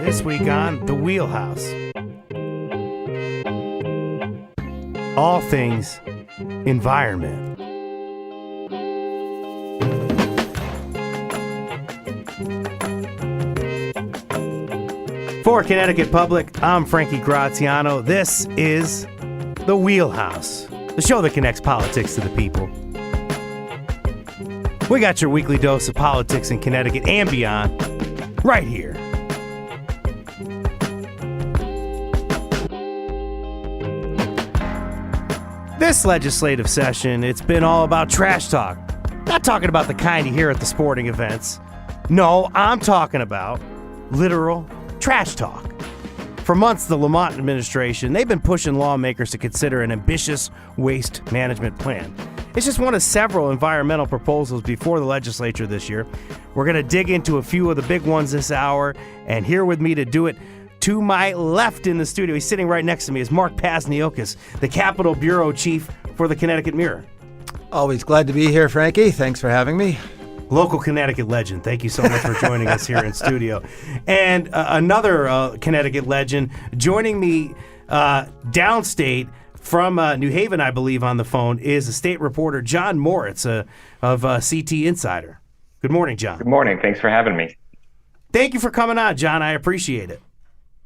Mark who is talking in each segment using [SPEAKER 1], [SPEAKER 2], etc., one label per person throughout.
[SPEAKER 1] This week on The Wheelhouse. All things environment. For Connecticut Public, I'm Frankie Graziano. This is The Wheelhouse, the show that connects politics to the people. We got your weekly dose of politics in Connecticut and beyond, right here. This legislative session, it's been all about trash talk. Not talking about the kind you hear at the sporting events. No, I'm talking about literal trash talk. For months, the Lamont administration, they've been pushing lawmakers to consider an ambitious waste management plan. It's just one of several environmental proposals before the legislature this year. We're going to dig into a few of the big ones this hour, and here with me to do it, to my left in the studio, he's sitting right next to me, is Mark Pasniokis, the Capitol Bureau Chief for the Connecticut Mirror.
[SPEAKER 2] Always glad to be here, Frankie. Thanks for having me.
[SPEAKER 1] Local Connecticut legend. Thank you so much for joining us here in studio. And another Connecticut legend joining me downstate from New Haven, I believe, on the phone is a state reporter, John Moritz of CT Insider. Good morning, John.
[SPEAKER 3] Good morning. Thanks for having me.
[SPEAKER 1] Thank you for coming on, John. I appreciate it.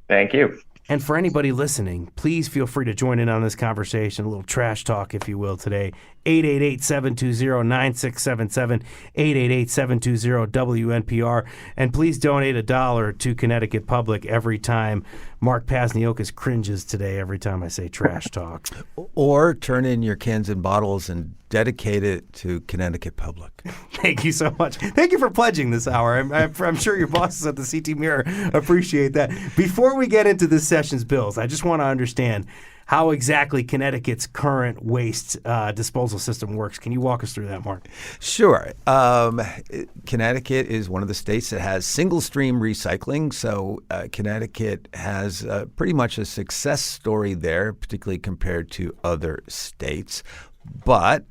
[SPEAKER 3] Thank you.
[SPEAKER 1] And for anybody listening, please feel free to join in on this conversation, a little trash talk, if you will, today. 888-720-9677, 888-720-WNPR. And please donate $1 to Connecticut Public every time Mark Pasniokis cringes today every time I say trash talk.
[SPEAKER 2] Or turn in your cans and bottles and dedicate it to Connecticut Public.
[SPEAKER 1] Thank you so much. Thank you for pledging this hour. I'm sure your bosses at the CT Mirror appreciate that. Before we get into this session's bills, I just want to understand how exactly Connecticut's current waste disposal system works. Can you walk us through that, Mark?
[SPEAKER 2] Sure. Connecticut is one of the states that has single stream recycling. So Connecticut has pretty much a success story there, particularly compared to other states. But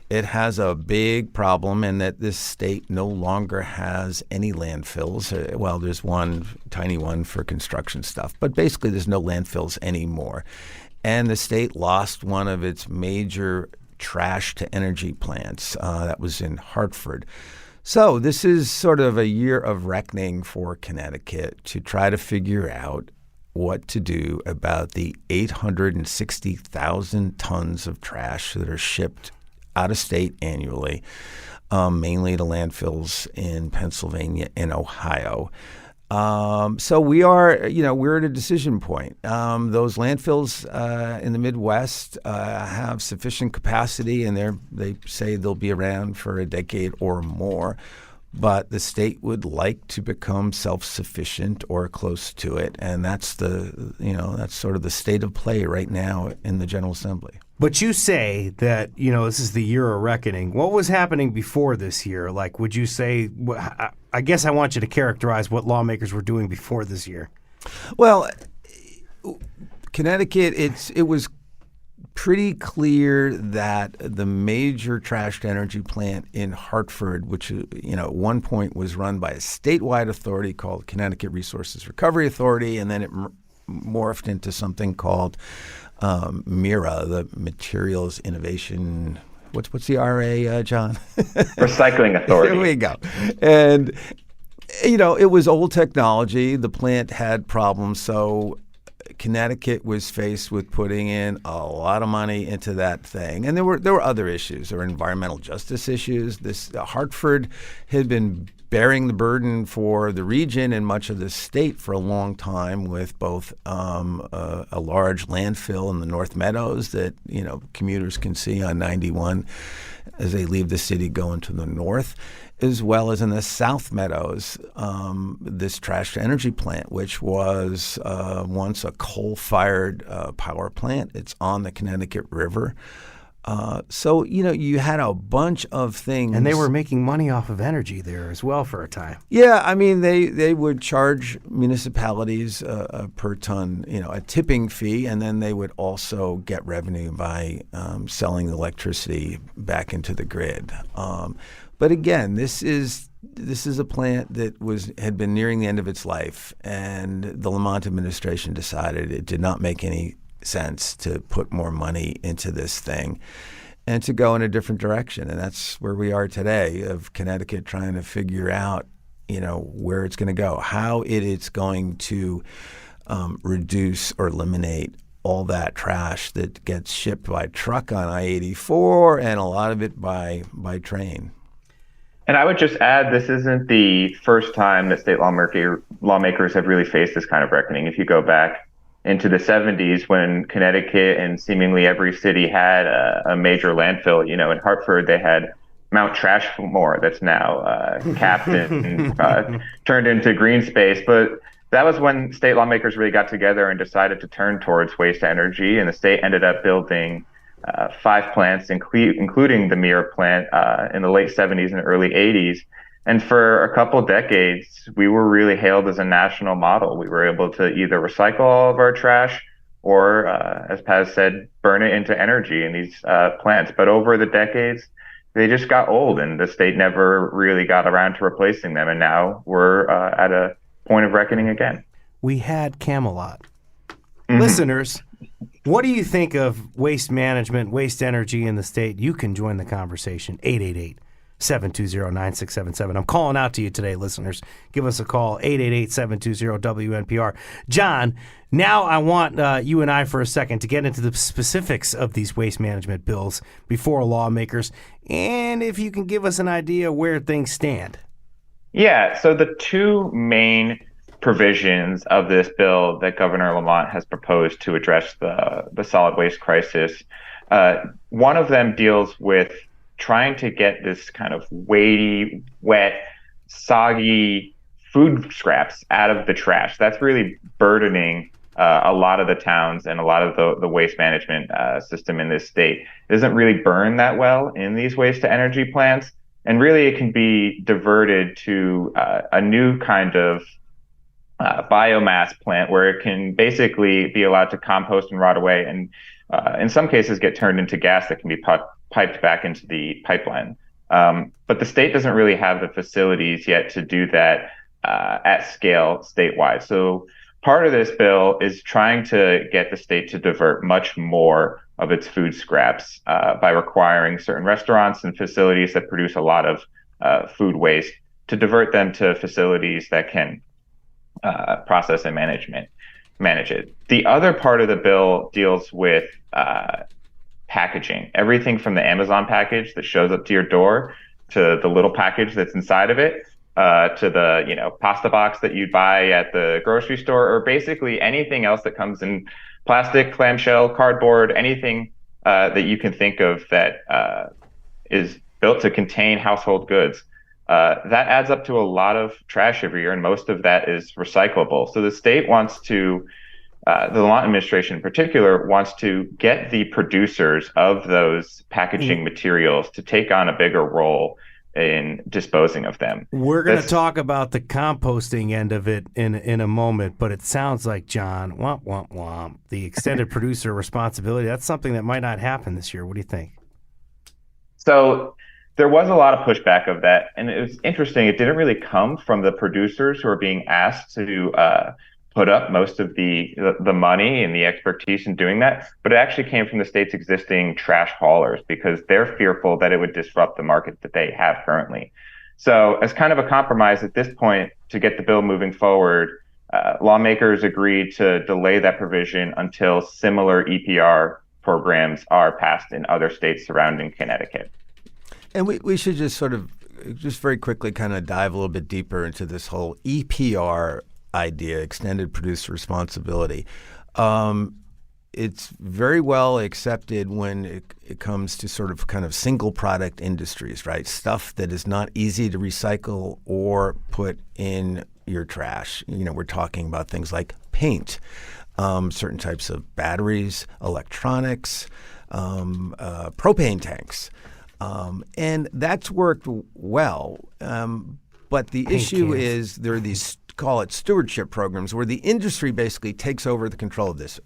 [SPEAKER 2] it has a big problem in that this state no longer has any landfills. Well, there's one tiny one for construction stuff, but basically there's no landfills anymore. And the state lost one of its major trash to energy plants. That was in Hartford. So this is sort of a year of reckoning for Connecticut to try to figure out what to do about the 860,000 tons of trash that are shipped out of state annually, mainly to landfills in Pennsylvania and Ohio. So we're at a decision point. Those landfills in the Midwest have sufficient capacity, and they say they'll be around for a decade or more. But the state would like to become self-sufficient or close to it, and that's sort of the state of play right now in the General Assembly.
[SPEAKER 1] But you say that, this is the year of reckoning. What was happening before this year? Like, would you say, I guess I want you to characterize what lawmakers were doing before this year.
[SPEAKER 2] Well, Connecticut, it was pretty clear that the major trash to energy plant in Hartford, which at one point was run by a statewide authority called Connecticut Resources Recovery Authority, and then it morphed into something called MIRA, the Materials Innovation. What's the RA, John?
[SPEAKER 3] Recycling Authority.
[SPEAKER 2] There we go. And it was old technology. The plant had problems, so Connecticut was faced with putting in a lot of money into that thing. And there were other issues. There were environmental justice issues. Hartford had been bearing the burden for the region and much of the state for a long time, with both a large landfill in the North Meadows that commuters can see on 91 as they leave the city going to the north, as well as in the South Meadows, this trash to energy plant, which was once a coal-fired power plant. It's on the Connecticut River. So, you had a bunch of things.
[SPEAKER 1] And they were making money off of energy there as well for a time.
[SPEAKER 2] Yeah, I mean, they would charge municipalities per ton, a tipping fee, and then they would also get revenue by selling electricity back into the grid. But again, this is a plant that had been nearing the end of its life, and the Lamont administration decided it did not make any sense to put more money into this thing and to go in a different direction. And that's where we are today, of Connecticut trying to figure out, where it's going to go, how it is going to reduce or eliminate all that trash that gets shipped by truck on I-84 and a lot of it by train.
[SPEAKER 3] And I would just add, this isn't the first time that state lawmakers have really faced this kind of reckoning. If you go back into the 70s, when Connecticut and seemingly every city had a major landfill, in Hartford, they had Mount Trashmore that's now capped and turned into green space. But that was when state lawmakers really got together and decided to turn towards waste to energy. And the state ended up building 5 plants, including the Mirror plant in the late 70s and early 80s. And for a couple decades, we were really hailed as a national model. We were able to either recycle all of our trash or, as Paz said, burn it into energy in these plants. But over the decades, they just got old, and the state never really got around to replacing them. And now we're at a point of reckoning again.
[SPEAKER 1] We had Camelot. Listeners, what do you think of waste management, waste energy in the state? You can join the conversation, 888-720-9677. I'm calling out to you today, listeners. Give us a call, 888-720-WNPR. John, now I want you and I for a second to get into the specifics of these waste management bills before lawmakers, and if you can give us an idea where things stand.
[SPEAKER 3] Yeah, so the two main provisions of this bill that Governor Lamont has proposed to address the solid waste crisis, one of them deals with trying to get this kind of weighty, wet, soggy food scraps out of the trash. That's really burdening a lot of the towns and a lot of the waste management system in this state. It doesn't really burn that well in these waste to energy plants. And really, it can be diverted to a new kind of biomass plant where it can basically be allowed to compost and rot away, and in some cases get turned into gas that can be piped back into the pipeline. But the state doesn't really have the facilities yet to do that at scale statewide. So part of this bill is trying to get the state to divert much more of its food scraps by requiring certain restaurants and facilities that produce a lot of food waste to divert them to facilities that can process and manage it. The other part of the bill deals with packaging. Everything from the Amazon package that shows up to your door to the little package that's inside of it, to the pasta box that you buy at the grocery store, or basically anything else that comes in plastic, clamshell, cardboard, anything that you can think of that is built to contain household goods. That adds up to a lot of trash every year, and most of that is recyclable. So the state wants to, the Lamont administration in particular, wants to get the producers of those packaging materials to take on a bigger role in disposing of them.
[SPEAKER 1] We're going to talk about the composting end of it in a moment, but it sounds like, John, womp, womp, womp, the extended producer responsibility, that's something that might not happen this year. What do you think?
[SPEAKER 3] So there was a lot of pushback of that, and it was interesting. It didn't really come from the producers who are being asked to put up most of the money and the expertise in doing that, but it actually came from the state's existing trash haulers, because they're fearful that it would disrupt the market that they have currently. So as kind of a compromise at this point to get the bill moving forward, lawmakers agreed to delay that provision until similar EPR programs are passed in other states surrounding Connecticut.
[SPEAKER 2] And we should just just very quickly kind of dive a little bit deeper into this whole EPR idea, extended producer responsibility. It's very well accepted when it comes to kind of single product industries, right? Stuff that is not easy to recycle or put in your trash. We're talking about things like paint, certain types of batteries, electronics, propane tanks. And that's worked well. But the issue is there are these, call it stewardship programs, where the industry basically takes over the control of this.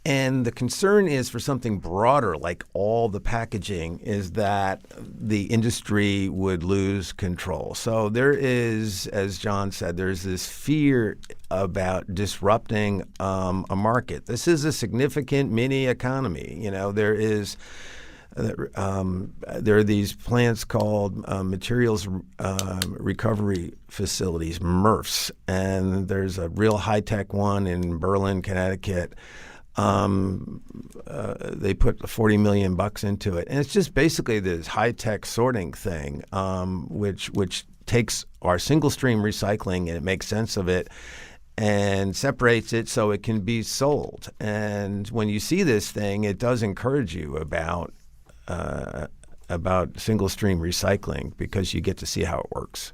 [SPEAKER 2] And the concern is for something broader, like all the packaging, is that the industry would lose control. So there is, as John said, there's this fear about disrupting a market. This is a significant mini economy. There are these plants called materials recovery facilities, MRFs, and there's a real high-tech one in Berlin, Connecticut. They put $40 million into it, and it's just basically this high-tech sorting thing, which takes our single-stream recycling and it makes sense of it and separates it so it can be sold. And when you see this thing, it does encourage you about single-stream recycling because you get to see how it works.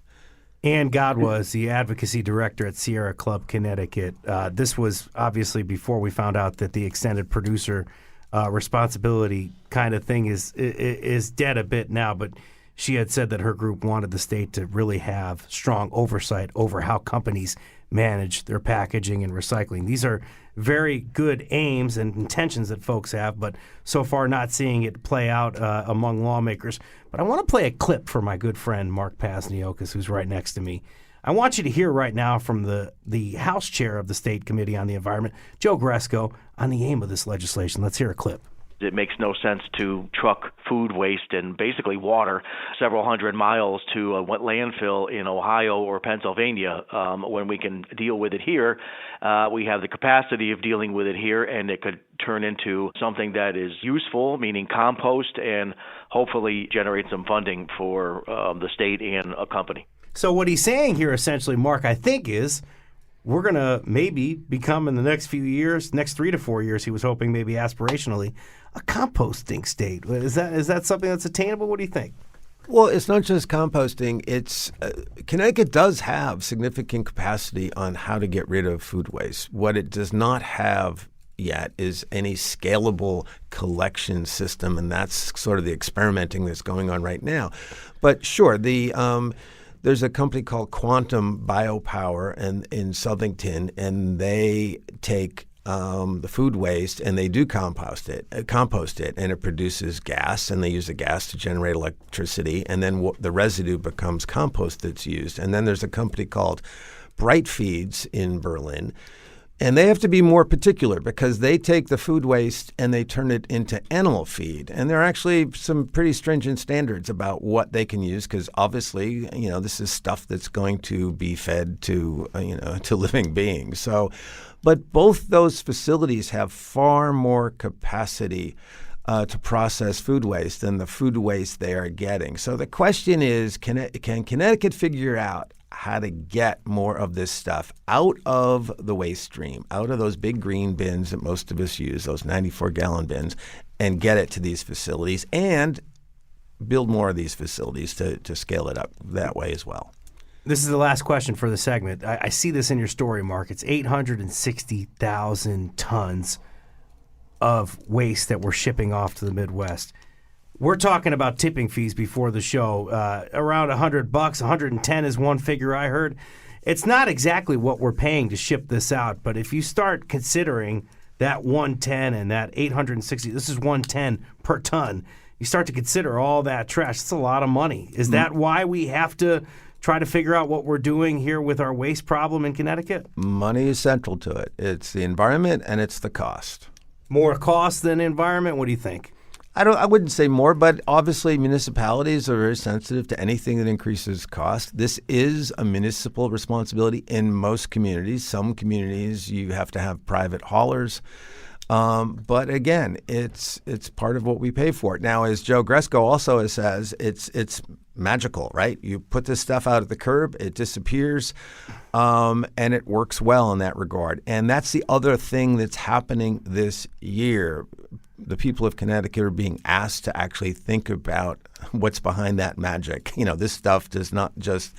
[SPEAKER 1] Ann Godwa is the advocacy director at Sierra Club Connecticut. This was obviously before we found out that the extended producer responsibility kind of thing is dead a bit now, but she had said that her group wanted the state to really have strong oversight over how companies manage their packaging and recycling. These are very good aims and intentions that folks have, but so far not seeing it play out among lawmakers. But I want to play a clip for my good friend Mark Pasniokis, who's right next to me. I want you to hear right now from the House Chair of the State Committee on the Environment, Joe Gresko, on the aim of this legislation. Let's hear a clip.
[SPEAKER 4] It makes no sense to truck food waste and basically water several hundred miles to a landfill in Ohio or Pennsylvania when we can deal with it here. We have the capacity of dealing with it here, and it could turn into something that is useful, meaning compost, and hopefully generate some funding for the state and a company.
[SPEAKER 1] So what he's saying here essentially, Mark, I think is we're going to maybe become in the next few years, next 3 to 4 years, he was hoping maybe aspirationally, a composting state. Is that something that's attainable? What do you think?
[SPEAKER 2] Well, it's not just composting. It's Connecticut does have significant capacity on how to get rid of food waste. What it does not have yet is any scalable collection system, and that's sort of the experimenting that's going on right now. But sure, there's a company called Quantum Biopower in Southington, and they take the food waste and they do compost it, and it produces gas, and they use the gas to generate electricity, and then the residue becomes compost that's used. And then there's a company called Bright Feeds in Berlin, and they have to be more particular because they take the food waste and they turn it into animal feed. And there are actually some pretty stringent standards about what they can use because obviously, this is stuff that's going to be fed to living beings. So, but both those facilities have far more capacity to process food waste than the food waste they are getting. So the question is, can Connecticut figure out how to get more of this stuff out of the waste stream, out of those big green bins that most of us use, those 94-gallon bins, and get it to these facilities and build more of these facilities to scale it up that way as well.
[SPEAKER 1] This is the last question for the segment. I see this in your story, Mark. It's 860,000 tons of waste that we're shipping off to the Midwest. We're talking about tipping fees before the show. Around $100, 110 is one figure I heard. It's not exactly what we're paying to ship this out, but if you start considering that 110 and that 860, this is 110 per ton. You start to consider all that trash. It's a lot of money. Is that why we have to try to figure out what we're doing here with our waste problem in Connecticut?
[SPEAKER 2] Money is central to it. It's the environment and it's the cost.
[SPEAKER 1] More cost than environment? What do you think?
[SPEAKER 2] I wouldn't say more, but obviously municipalities are very sensitive to anything that increases cost. This is a municipal responsibility in most communities. Some communities you have to have private haulers. But again, it's part of what we pay for. Now, as Joe Gresko also says, it's magical, right? You put this stuff out at the curb, it disappears, and it works well in that regard. And that's the other thing that's happening this year. The people of Connecticut are being asked to actually think about what's behind that magic. This stuff does not just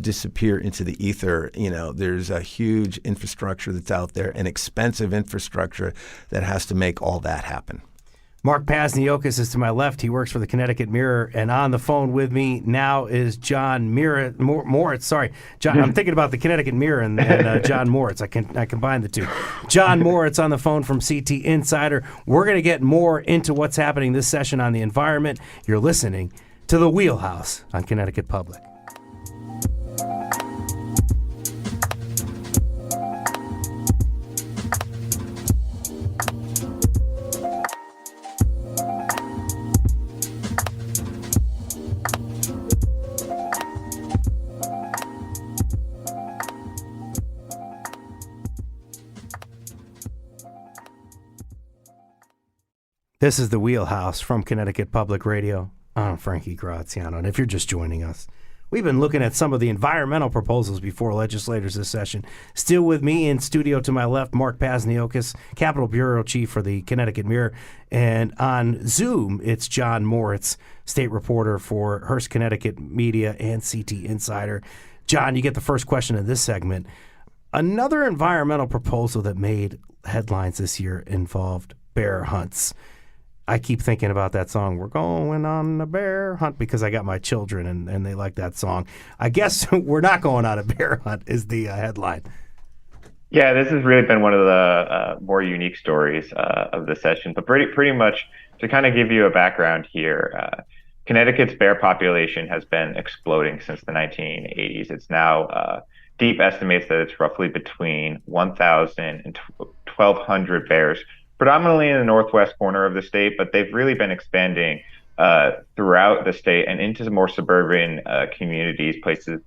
[SPEAKER 2] disappear into the ether. There's a huge infrastructure that's out there, an expensive infrastructure that has to make all that happen.
[SPEAKER 1] Mark Pazniokis is to my left. He works for the Connecticut Mirror, and on the phone with me now is John Moritz. Sorry, John. I'm thinking about the Connecticut Mirror and John Moritz. I combined the two. John Moritz on the phone from CT Insider. We're going to get more into what's happening this session on the environment. You're listening to The Wheelhouse on Connecticut Public. This is The Wheelhouse from Connecticut Public Radio. I'm Frankie Graziano, and if you're just joining us, we've been looking at some of the environmental proposals before legislators this session. Still with me in studio to my left, Mark Pazniokis, Capitol Bureau Chief for the Connecticut Mirror, and on Zoom, it's John Moritz, state reporter for Hearst Connecticut Media and CT Insider. John, you get the first question in this segment. Another environmental proposal that made headlines this year involved bear hunts. I keep thinking about that song, We're Going on a Bear Hunt, because I got my children and they like that song. I guess we're not going on a bear hunt is the headline.
[SPEAKER 3] Yeah, this has really been one of the more unique stories of the session. But pretty much to kind of give you a background here, Connecticut's bear population has been exploding since the 1980s. It's now deep estimates that it's roughly between 1,000 and 1,200 bears, predominantly in the northwest corner of the state, but they've really been expanding throughout the state and into more suburban communities, places,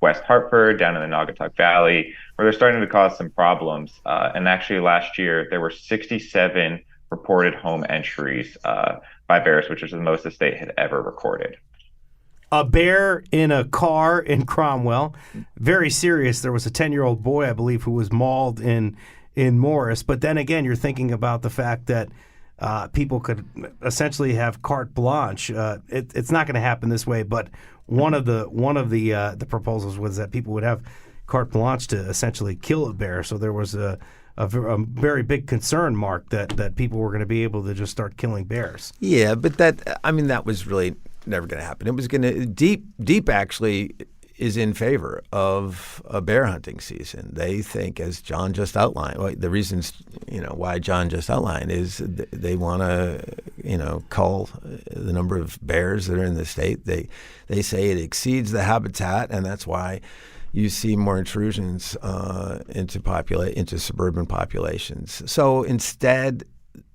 [SPEAKER 3] West Hartford, down in the Naugatuck Valley, where they're starting to cause some problems. And actually last year, there were 67 reported home entries by bears, which is the most the state had ever recorded.
[SPEAKER 1] A bear in a car in Cromwell. Very serious. There was a 10-year-old boy, I believe, who was mauled in Morris. But then again, you're thinking about the fact that people could essentially have carte blanche. It's not going to happen this way, but one of the proposals was that people would have carte blanche to essentially kill a bear. So there was a very big concern, Mark, that people were going to be able to just start killing bears.
[SPEAKER 2] Yeah, but that was really never going to happen. It was going to deep actually is in favor of a bear hunting season. They think, as John just outlined, the reasons why John just outlined is they want to cull the number of bears that are in the state. They say it exceeds the habitat, and that's why you see more intrusions into suburban populations. So instead,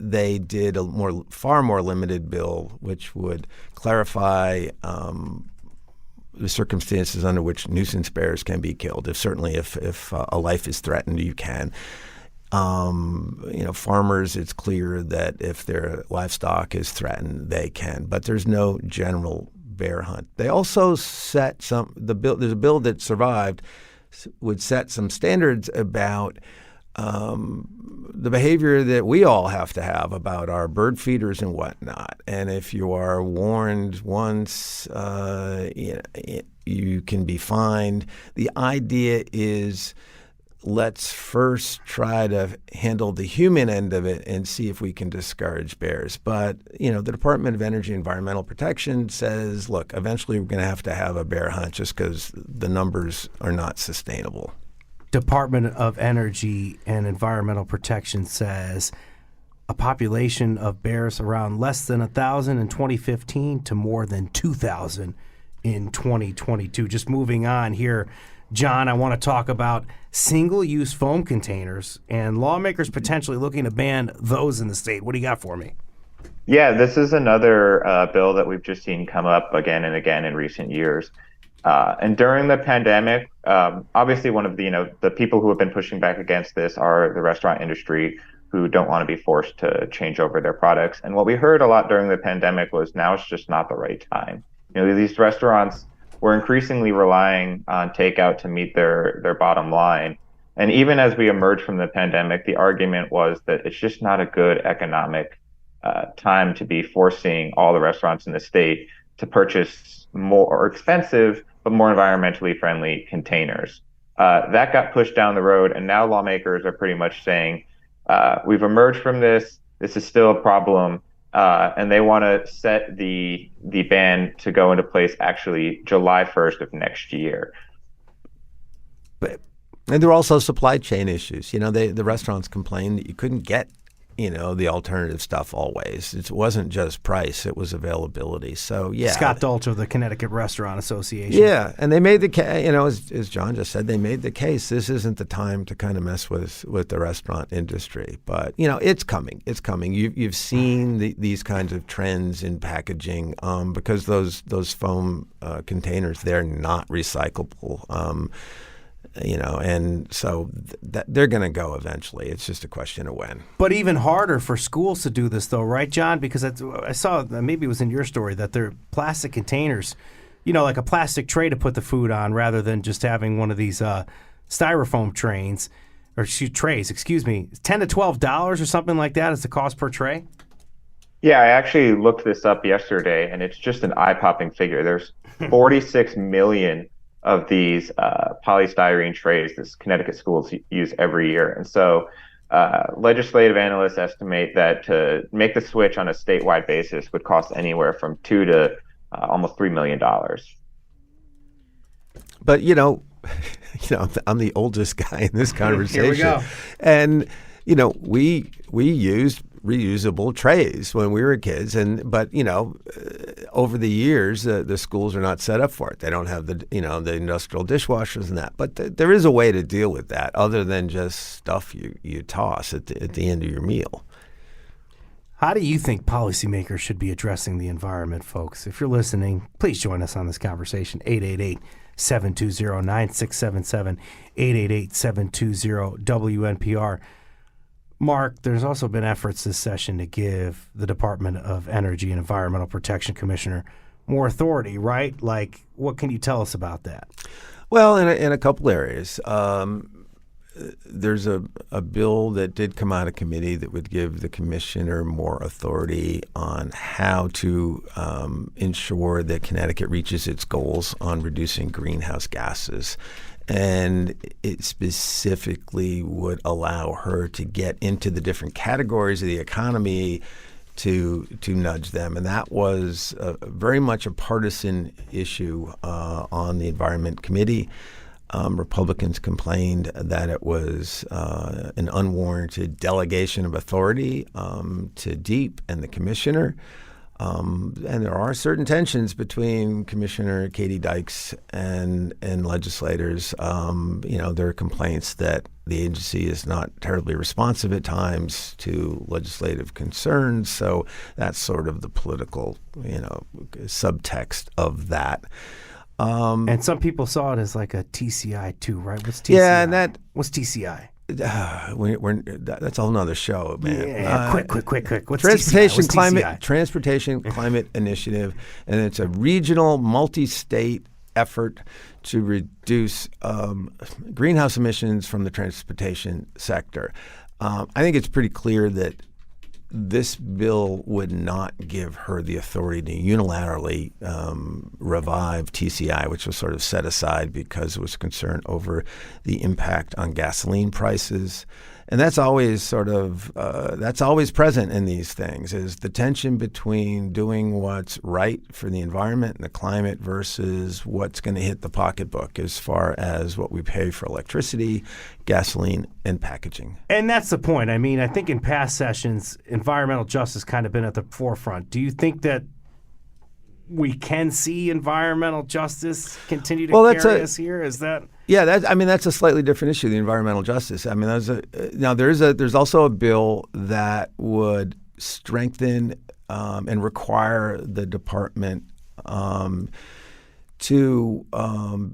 [SPEAKER 2] they did a far more limited bill, which would clarify the circumstances under which nuisance bears can be killed. If a life is threatened, you can. Farmers, it's clear that if their livestock is threatened, they can. But there's no general bear hunt. They also set there's a bill that survived, would set some standards about the behavior that we all have to have about our bird feeders and whatnot. And if you are warned once, you can be fined. The idea is, let's first try to handle the human end of it and see if we can discourage bears. But, the Department of Energy and Environmental Protection says, look, eventually we're going to have a bear hunt just because the numbers are not sustainable.
[SPEAKER 1] Department of Energy and Environmental Protection says a population of bears around less than 1,000 in 2015 to more than 2,000 in 2022. Just moving on here, John, I want to talk about single-use foam containers and lawmakers potentially looking to ban those in the state. What do you got for me?
[SPEAKER 3] Yeah, this is another bill that we've just seen come up again and again in recent years. And during the pandemic, obviously one of the people who have been pushing back against this are the restaurant industry, who don't want to be forced to change over their products. And what we heard a lot during the pandemic was, now it's just not the right time. These restaurants were increasingly relying on takeout to meet their bottom line. And even as we emerged from the pandemic, the argument was that it's just not a good economic time to be forcing all the restaurants in the state to purchase more expensive but more environmentally friendly containers. That got pushed down the road, and now lawmakers are pretty much saying, we've emerged from this. This is still a problem. and they want to set the ban to go into place actually July 1st of next year.
[SPEAKER 2] And there are also supply chain issues. The restaurants complained that you couldn't get, the alternative stuff always. It wasn't just price; it was availability. So yeah,
[SPEAKER 1] Scott Dolch of the Connecticut Restaurant Association.
[SPEAKER 2] Yeah, and they made the case. As John just said, they made the case. This isn't the time to kind of mess with the restaurant industry. But it's coming. It's coming. You've seen these kinds of trends in packaging because those foam containers, they're not recyclable. And so they're going to go eventually. It's just a question of when.
[SPEAKER 1] But even harder for schools to do this, though, right, John? Because I saw, maybe it was in your story, that they're plastic containers, like a plastic tray to put the food on rather than just having one of these styrofoam trays, $10 to $12 or something like that is the cost per tray?
[SPEAKER 3] Yeah, I actually looked this up yesterday, and it's just an eye-popping figure. There's 46 million of these polystyrene trays that Connecticut schools use every year. And so legislative analysts estimate that to make the switch on a statewide basis would cost anywhere from $2 to almost $3 million.
[SPEAKER 2] But, I'm the oldest guy in this conversation.
[SPEAKER 1] Here we go.
[SPEAKER 2] And, we used reusable trays when we were kids, but over the years the schools are not set up for it. They don't have the industrial dishwashers and that. But there is a way to deal with that other than just stuff you toss at the end of your meal.
[SPEAKER 1] How do you think policymakers should be addressing the environment, folks? If you're listening, please join us on this conversation. 888-720-9677, 888-720-WNPR. Mark, there's also been efforts this session to give the Department of Energy and Environmental Protection Commissioner more authority, right? Like, what can you tell us about that?
[SPEAKER 2] Well, in a couple areas. There's a bill that did come out of committee that would give the commissioner more authority on how to ensure that Connecticut reaches its goals on reducing greenhouse gases. And it specifically would allow her to get into the different categories of the economy to nudge them. And that was very much a partisan issue on the Environment Committee. Republicans complained that it was an unwarranted delegation of authority to DEEP and the commissioner. And there are certain tensions between Commissioner Katie Dykes and legislators. There are complaints that the agency is not terribly responsive at times to legislative concerns. So that's sort of the political, subtext of that.
[SPEAKER 1] And some people saw it as like a TCI too, right? What's TCI?
[SPEAKER 2] Yeah, and
[SPEAKER 1] what's TCI?
[SPEAKER 2] That's a whole nother show, man.
[SPEAKER 1] Yeah, quick. What's
[SPEAKER 2] Transportation
[SPEAKER 1] TCI? What's TCI?
[SPEAKER 2] Transportation Climate Initiative, and it's a regional, multi-state effort to reduce greenhouse emissions from the transportation sector. I think it's pretty clear that this bill would not give her the authority to unilaterally revive TCI, which was sort of set aside because it was concerned over the impact on gasoline prices. And that's always that's always present in these things, is the tension between doing what's right for the environment and the climate versus what's going to hit the pocketbook as far as what we pay for electricity, gasoline, and packaging.
[SPEAKER 1] And that's the point. I mean, I think in past sessions, environmental justice kind of been at the forefront. Do you think that we can see environmental justice continue to carry us here? Is that...
[SPEAKER 2] Yeah, that's a slightly different issue, the environmental justice. I mean, there's also a bill that would strengthen and require the department to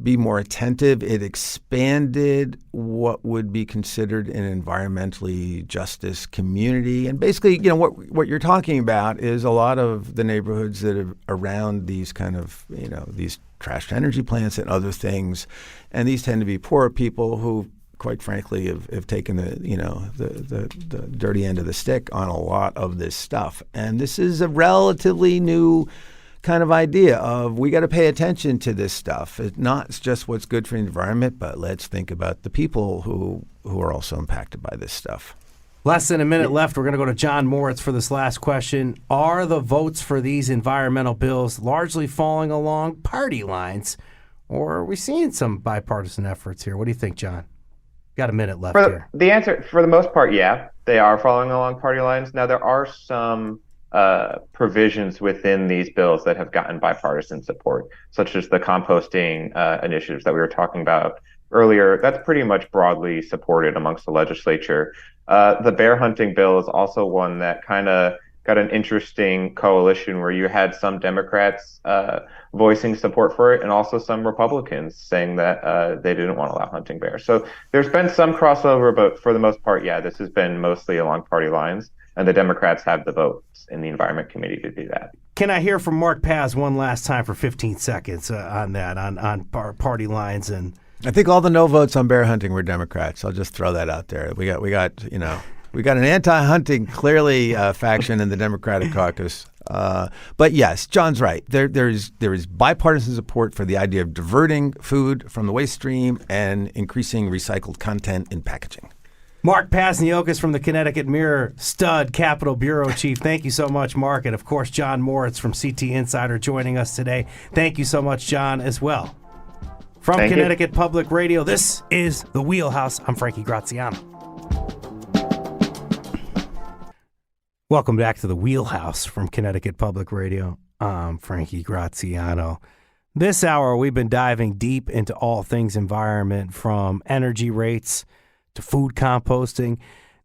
[SPEAKER 2] be more attentive. It expanded what would be considered an environmentally justice community. And basically, what you're talking about is a lot of the neighborhoods that are around these kind of, these trash energy plants and other things. And these tend to be poorer people who, quite frankly, have taken the dirty end of the stick on a lot of this stuff. And this is a relatively new kind of idea of we got to pay attention to this stuff. It's not just what's good for the environment, but let's think about the people who are also impacted by this stuff.
[SPEAKER 1] Less than a minute left. We're going to go to John Moritz for this last question. Are the votes for these environmental bills largely falling along party lines, or are we seeing some bipartisan efforts here? What do you think, John? Got a minute left here.
[SPEAKER 3] The answer, for the most part, yeah, they are following along party lines. Now, there are some provisions within these bills that have gotten bipartisan support, such as the composting initiatives that we were talking about earlier. That's pretty much broadly supported amongst the legislature. The bear hunting bill is also one that kind of got an interesting coalition where you had some Democrats voicing support for it and also some Republicans saying that they didn't want to allow hunting bears. So there's been some crossover, but for the most part, yeah, this has been mostly along party lines, and the Democrats have the votes in the Environment Committee to do that.
[SPEAKER 1] Can I hear from Mark Paz one last time for 15 seconds on that, on party lines? And
[SPEAKER 2] I think all the no votes on bear hunting were Democrats. I'll just throw that out there. We got an anti-hunting, clearly, faction in the Democratic caucus. But yes, John's right. There is bipartisan support for the idea of diverting food from the waste stream and increasing recycled content in packaging.
[SPEAKER 1] Mark Pasniokis from the Connecticut Mirror, stud Capitol Bureau Chief. Thank you so much, Mark. And, of course, John Moritz from CT Insider joining us today. Thank you so much, John, as well. From Connecticut Public Radio, this is The Wheelhouse. I'm Frankie Graziano. Welcome back to The Wheelhouse from Connecticut Public Radio. I'm Frankie Graziano. This hour, we've been diving deep into all things environment, from energy rates to food composting.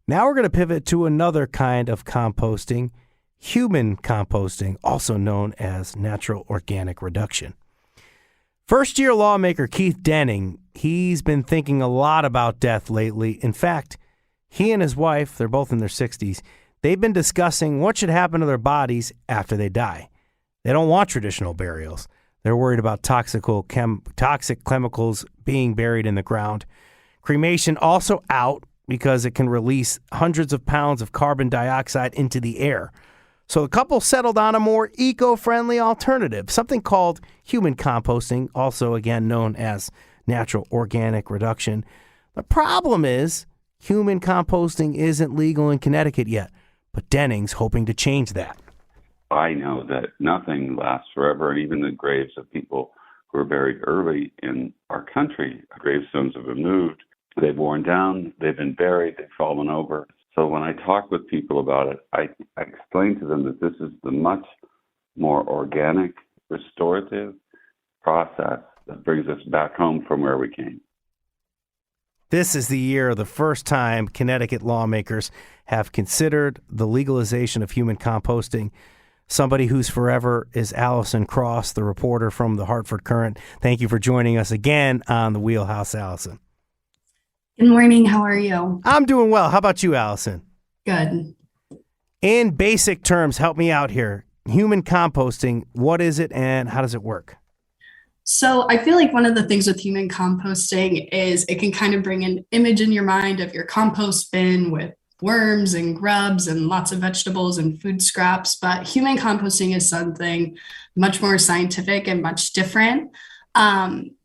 [SPEAKER 1] Now we're going to pivot to another kind of composting, human composting, also known as natural organic reduction. First-year lawmaker Keith Denning, he's been thinking a lot about death lately. In fact, he and his wife, they're both in their 60s, they've been discussing what should happen to their bodies after they die. They don't want traditional burials. They're worried about toxic chemicals being buried in the ground. Cremation also out because it can release hundreds of pounds of carbon dioxide into the air. So the couple settled on a more eco-friendly alternative, something called human composting, also again known as natural organic reduction. The problem is human composting isn't legal in Connecticut yet, but Denning's hoping to change that.
[SPEAKER 5] I know that nothing lasts forever, and even the graves of people who were buried early in our country, gravestones have been moved. They've worn down, they've been buried, they've fallen over. So when I talk with people about it, I explain to them that this is the much more organic, restorative process that brings us back home from where we came.
[SPEAKER 1] This is the year, the first time Connecticut lawmakers have considered the legalization of human composting. Somebody who's forever is Allison Cross, the reporter from the Hartford Courant. Thank you for joining us again on The Wheelhouse, Allison.
[SPEAKER 6] Good morning. How are you?
[SPEAKER 1] I'm doing well. How about you, Allison?
[SPEAKER 6] Good.
[SPEAKER 1] In basic terms, help me out here. Human composting, what is it and how does it work?
[SPEAKER 6] So I feel like one of the things with human composting is it can kind of bring an image in your mind of your compost bin with worms and grubs and lots of vegetables and food scraps. But human composting is something much more scientific and much different.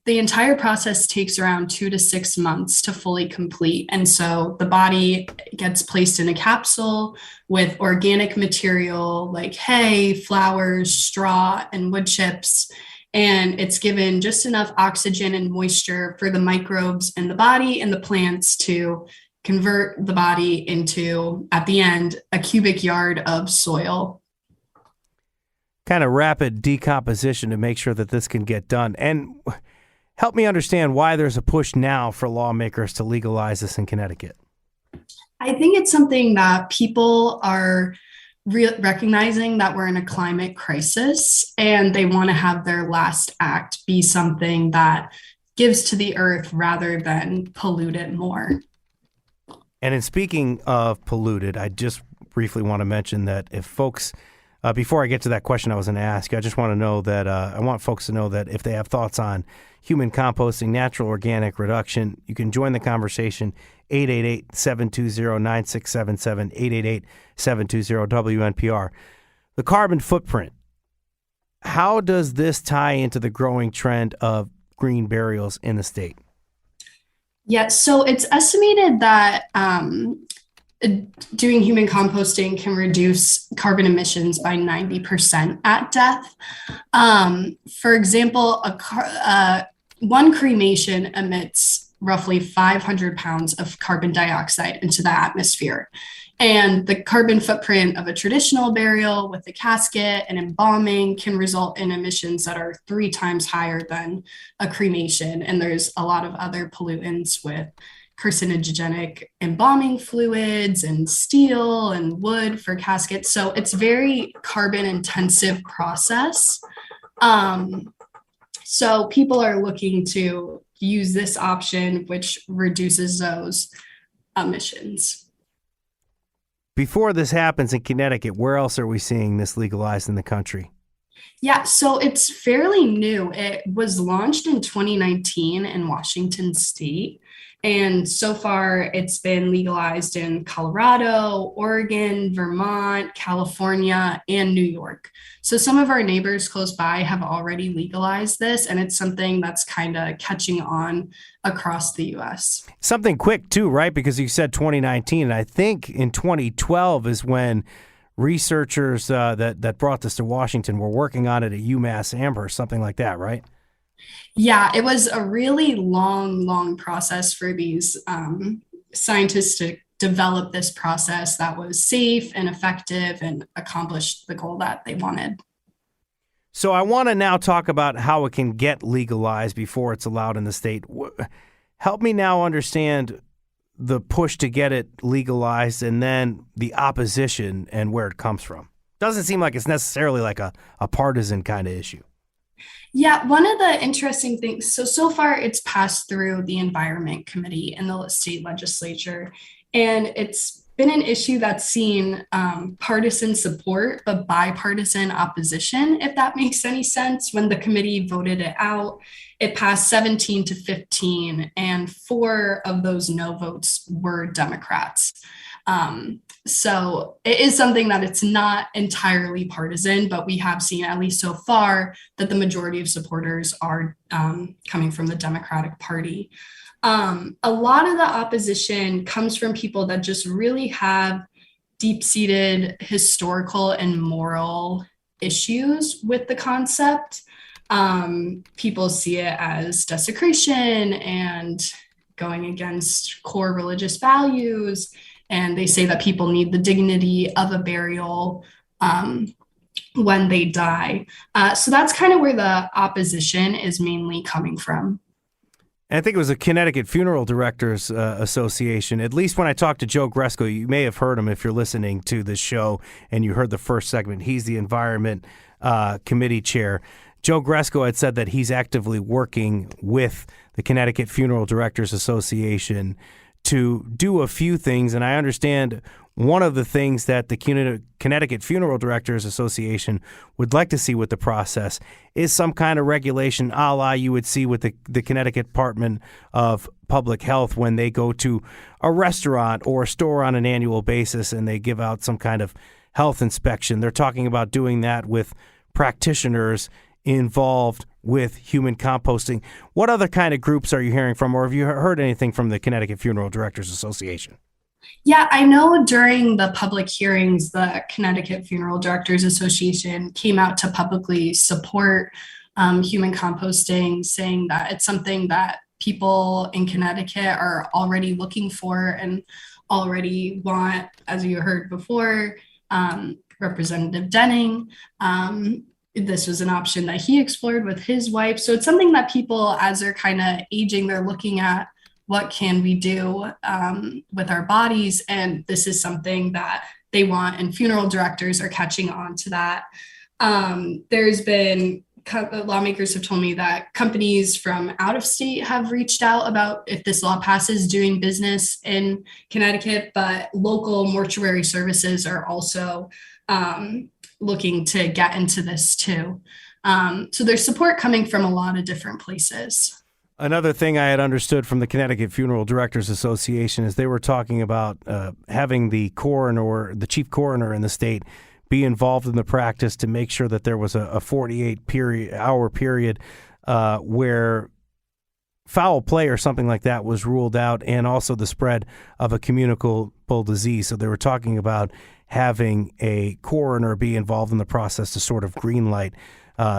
[SPEAKER 6] The entire process takes around 2 to 6 months to fully complete. And so the body gets placed in a capsule with organic material like hay, flowers, straw, and wood chips. And it's given just enough oxygen and moisture for the microbes in the body and the plants to convert the body into, at the end, a cubic yard of soil.
[SPEAKER 1] Kind of rapid decomposition to make sure that this can get done. And help me understand why there's a push now for lawmakers to legalize this in Connecticut.
[SPEAKER 6] I think it's something that people are recognizing that we're in a climate crisis, and they want to have their last act be something that gives to the earth rather than pollute it more.
[SPEAKER 1] And in speaking of polluted, I just briefly want to mention that if folks, before I get to that question I was going to ask, I just want to know that I want folks to know that if they have thoughts on human composting, natural organic reduction, you can join the conversation, 888-720-9677, 888-720-WNPR. The carbon footprint, how does this tie into the growing trend of green burials in the state?
[SPEAKER 6] Yeah, so it's estimated that doing human composting can reduce carbon emissions by 90% at death. For example, one cremation emits roughly 500 pounds of carbon dioxide into the atmosphere. And the carbon footprint of a traditional burial with a casket and embalming can result in emissions that are 3 times higher than a cremation. And there's a lot of other pollutants with carcinogenic embalming fluids and steel and wood for caskets. So it's very carbon intensive process. So people are looking to use this option, which reduces those emissions.
[SPEAKER 1] Before this happens in Connecticut, where else are we seeing this legalized in the country?
[SPEAKER 6] Yeah, so it's fairly new. It was launched in 2019 in Washington State. And so far, it's been legalized in Colorado, Oregon, Vermont, California, and New York. So some of our neighbors close by have already legalized this, and it's something that's kind of catching on across the U.S.
[SPEAKER 1] Something quick, too, right? Because you said 2019, and I think in 2012 is when researchers that brought this to Washington were working on it at UMass Amherst, something like that, right?
[SPEAKER 6] Yeah, it was a really long process for these scientists to develop this process that was safe and effective and accomplished the goal that they wanted.
[SPEAKER 1] So I want to now talk about how it can get legalized before it's allowed in the state. Help me now understand the push to get it legalized and then the opposition and where it comes from. Doesn't seem like it's necessarily like a partisan kind of issue.
[SPEAKER 6] Yeah, one of the interesting things, so far it's passed through the Environment Committee in the state legislature, and it's been an issue that's seen partisan support, but bipartisan opposition, if that makes any sense. When the committee voted it out, it passed 17-15, and 4 of those no votes were Democrats. So it is something that it's not entirely partisan, but we have seen, at least so far, that the majority of supporters are coming from the Democratic Party. A lot of the opposition comes from people that just really have deep-seated historical and moral issues with the concept. People see it as desecration and going against core religious values. And they say that people need the dignity of a burial when they die. So that's kind of where the opposition is mainly coming from.
[SPEAKER 1] And I think it was the Connecticut Funeral Directors Association. At least when I talked to Joe Gresko, you may have heard him if you're listening to this show and you heard the first segment. He's the Environment Committee Chair. Joe Gresko had said that he's actively working with the Connecticut Funeral Directors Association to do a few things, and I understand one of the things that the Connecticut Funeral Directors Association would like to see with the process is some kind of regulation a la you would see with the Connecticut Department of Public Health when they go to a restaurant or a store on an annual basis and they give out some kind of health inspection. They're talking about doing that with practitioners involved with human composting. What other kind of groups are you hearing from, or have you heard anything from the Connecticut Funeral Directors Association?
[SPEAKER 6] Yeah, I know during the public hearings, the Connecticut Funeral Directors Association came out to publicly support human composting, saying that it's something that people in Connecticut are already looking for and already want. As you heard before, Representative Denning, this was an option that he explored with his wife. So it's something that people, as they're kind of aging, they're looking at what can we do with our bodies. And this is something that they want, and funeral directors are catching on to that. There's been, lawmakers have told me that companies from out of state have reached out about, if this law passes, doing business in Connecticut, but local mortuary services are also looking to get into this too. So there's support coming from a lot of different places.
[SPEAKER 1] Another thing I had understood from the Connecticut Funeral Directors Association is they were talking about having the coroner, the chief coroner in the state, be involved in the practice to make sure that there was a 48-hour period where foul play or something like that was ruled out, and also the spread of a communicable disease. So they were talking about having a coroner be involved in the process to sort of greenlight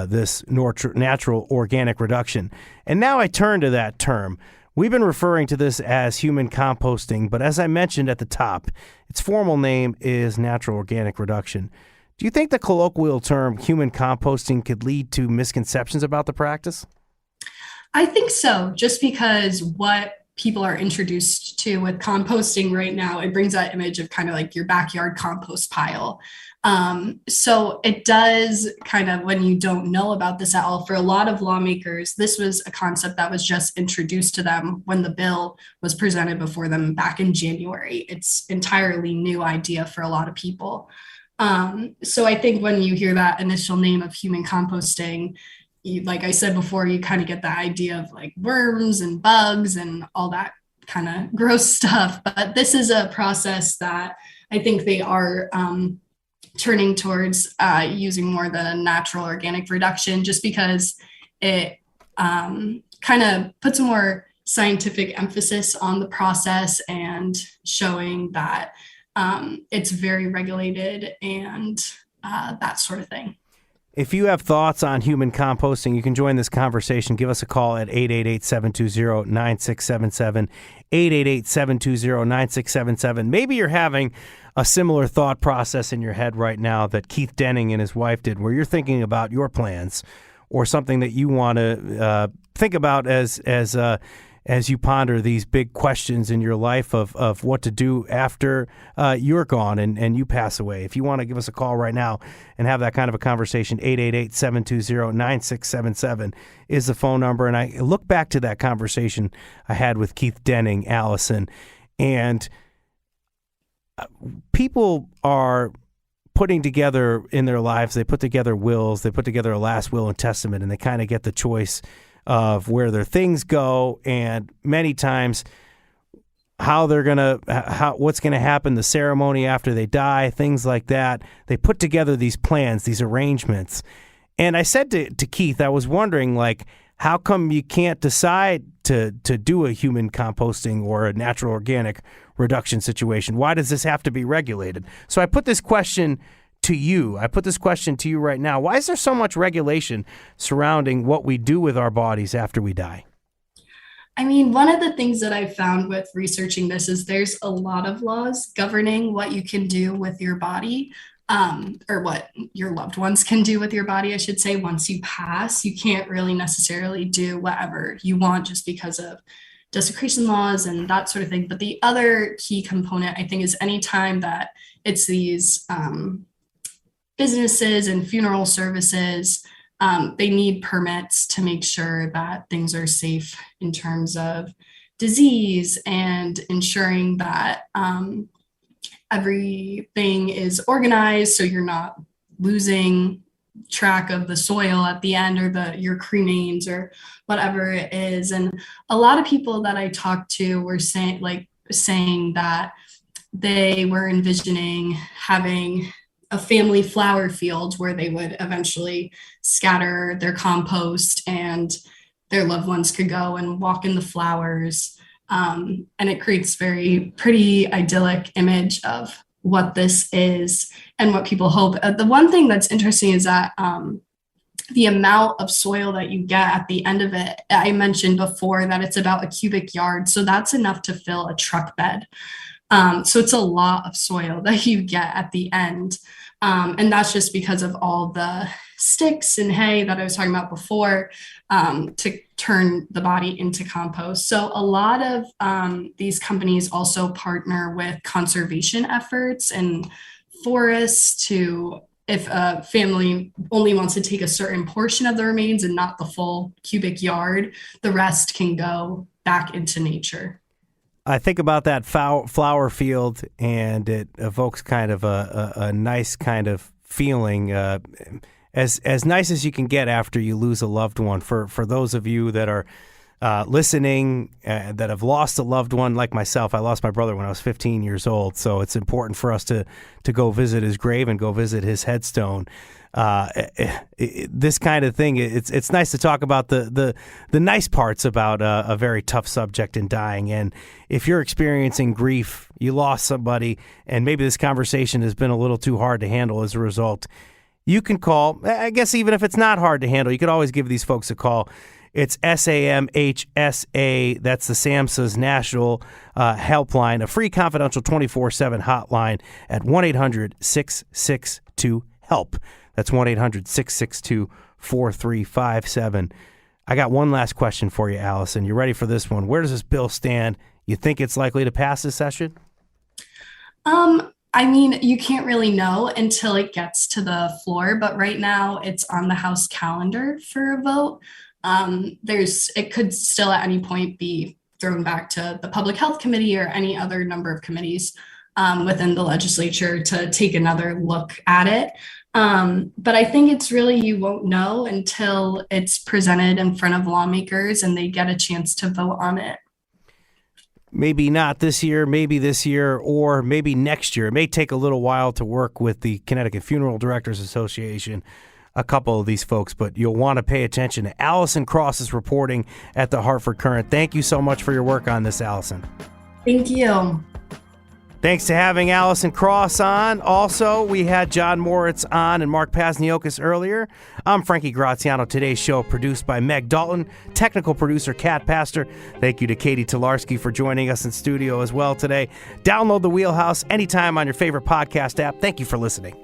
[SPEAKER 1] this natural organic reduction. And now I turn to that term. We've been referring to this as human composting, but as I mentioned at the top, its formal name is natural organic reduction. Do you think the colloquial term human composting could lead to misconceptions about the practice?
[SPEAKER 6] I think so, just because what people are introduced to with composting right now, it brings that image of kind of like your backyard compost pile. So it does kind of, when you don't know about this at all, for a lot of lawmakers, this was a concept that was just introduced to them when the bill was presented before them back in January. It's entirely new idea for a lot of people. So I think when you hear that initial name of human composting, like I said before, you kind of get the idea of like worms and bugs and all that kind of gross stuff. But this is a process that I think they are turning towards using more the natural organic reduction, just because it kind of puts a more scientific emphasis on the process and showing that it's very regulated and that sort of thing.
[SPEAKER 1] If you have thoughts on human composting, you can join this conversation. Give us a call at 888-720-9677, 888-720-9677. Maybe you're having a similar thought process in your head right now that Keith Denning and his wife did, where you're thinking about your plans or something that you want to think about as you ponder these big questions in your life of what to do after you're gone and you pass away. If you want to give us a call right now and have that kind of a conversation, 888-720-9677 is the phone number. And I look back to that conversation I had with Keith Denning, Allison, and people are putting together in their lives, they put together wills, they put together a last will and testament, and they kind of get the choice of where their things go, and many times what's gonna happen, the ceremony after they die, things like that. They put together these plans, these arrangements. And I said to Keith, I was wondering, like, how come you can't decide to do a human composting or a natural organic reduction situation? Why does this have to be regulated? So I put this question to you. I put this question to you right now. Why is there so much regulation surrounding what we do with our bodies after we die?
[SPEAKER 6] I mean, one of the things that I found with researching this is there's a lot of laws governing what you can do with your body, or what your loved ones can do with your body, I should say. Once you pass, you can't really necessarily do whatever you want just because of desecration laws and that sort of thing. But the other key component, I think, is anytime that it's these businesses and funeral services, they need permits to make sure that things are safe in terms of disease and ensuring that everything is organized so you're not losing track of the soil at the end, or your cremains or whatever it is. And a lot of people that I talked to were saying that they were envisioning having a family flower field where they would eventually scatter their compost and their loved ones could go and walk in the flowers. And it creates very pretty idyllic image of what this is and what people hope. The one thing that's interesting is that the amount of soil that you get at the end of it, I mentioned before that it's about a cubic yard. So that's enough to fill a truck bed. So it's a lot of soil that you get at the end. And that's just because of all the sticks and hay that I was talking about before, to turn the body into compost. So a lot of these companies also partner with conservation efforts and forests to, if a family only wants to take a certain portion of the remains and not the full cubic yard, the rest can go back into nature.
[SPEAKER 1] I think about that flower field, and it evokes kind of a nice kind of feeling, as nice as you can get after you lose a loved one. For those of you that are listening that have lost a loved one like myself. I lost my brother when I was 15 years old, so it's important for us to go visit his grave and go visit his headstone. This kind of thing, it's nice to talk about the nice parts about a very tough subject in dying. And if you're experiencing grief, you lost somebody, and maybe this conversation has been a little too hard to handle as a result, you can call. I guess even if it's not hard to handle, you could always give these folks a call. It's SAMHSA. That's the SAMHSA's National Helpline, a free confidential 24/7 hotline at 1-800-662-HELP. That's 1-800-662-4357. I got one last question for you, Allison. You ready for this one? Where does this bill stand? You think it's likely to pass this session?
[SPEAKER 6] I mean, you can't really know until it gets to the floor, but right now it's on the House calendar for a vote. It could still at any point be thrown back to the Public Health Committee or any other number of committees within the legislature to take another look at it. But I think it's really, you won't know until it's presented in front of lawmakers and they get a chance to vote on it.
[SPEAKER 1] Maybe not this year, maybe this year, or maybe next year. It may take a little while to work with the Connecticut Funeral Directors Association, a couple of these folks, but you'll want to pay attention to Allison Cross's reporting at the Hartford Courant. Thank you so much for your work on this, Allison.
[SPEAKER 6] Thank you.
[SPEAKER 1] Thanks to having Allison Cross on. Also, we had John Moritz on and Mark Pasniokis earlier. I'm Frankie Graziano. Today's show produced by Meg Dalton, technical producer Kat Pastor. Thank you to Katie Tolarski for joining us in studio as well today. Download The Wheelhouse anytime on your favorite podcast app. Thank you for listening.